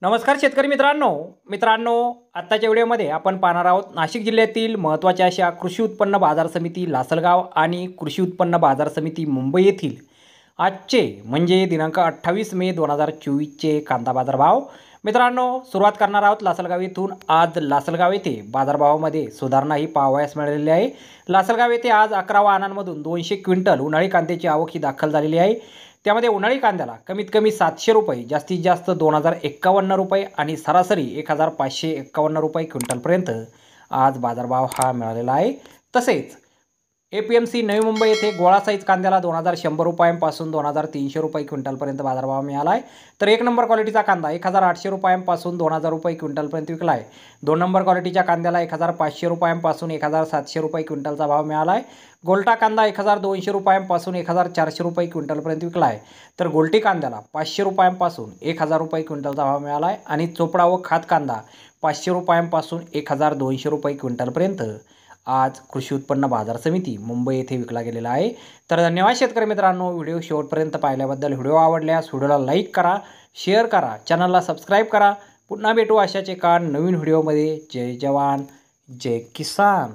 नमस्कार शेतकरी मित्रांनो आत्ताच्या व्हिडिओमध्ये आपण पाहणार आहोत नाशिक जिल्ह्यातील महत्त्वाच्या अशा कृषी उत्पन्न बाजार समिती लासलगाव आणि कृषी उत्पन्न बाजार समिती मुंबई येथील आजचे म्हणजे दिनांक 28 मे 2024चे कांदा बाजारभाव। मित्रांनो सुरुवात करणार आहोत लासलगाव येथून। आज लासलगाव येथे बाजारभावामध्ये सुधारणाही पाहावयास मिळालेली आहे। लासलगाव येथे आज 11 वाहनांमधून 200 क्विंटल उन्हाळी कांद्याची आवक ही दाखल झालेली आहे। त्यामध्ये उन्हाळी कांद्याला कमीत कमी 700 रुपये, जास्तीत जास्त 2051 रुपये आणि सरासरी 1551 रुपये क्विंटलपर्यंत आज बाजारभाव हा मिळालेला आहे। तसेच APMC नवी मुंबई येथे गोळा साईज कांद्याला 2100 रुपयांपासून 2300 रुपये क्विंटलपर्यंत बाजारभाव मिळाला आहे। तर एक नंबर क्वालिटीचा कांदा 1800 रुपयांपासून 2000 रुपये क्विंटलपर्यंत विकला आहे। दोन नंबर क्वालिटीच्या कांद्याला 1500 रुपयांपासून 1700 रुपये क्विंटलचा भाव मिळाला आहे। गोल्टा कांदा 1200 रुपयांपासून 1400 रुपये क्विंटलपर्यंत विकला आहे। तर गोल्टी कांद्याला 500 रुपयांपासून 1000 रुपये क्विंटलचा भाव मिळाला आहे। आणि चोपडा व खात कांदा 500 रुपयांपासून 1200 रुपये क्विंटलपर्यंत आज कृषी उत्पन्न बाजार समिती मुंबई येथे विकला गेलेला आहे। तर धन्यवाद शेतकरी मित्रांनो, व्हिडिओ शेवटपर्यंत पाहिल्याबद्दल। व्हिडिओ आवडल्यास व्हिडिओला लाईक करा, शेअर करा, चॅनलला सबस्क्राईब करा। पुन्हा भेटू अशाच एका नवीन व्हिडिओमध्ये। जय जवान जय किसान।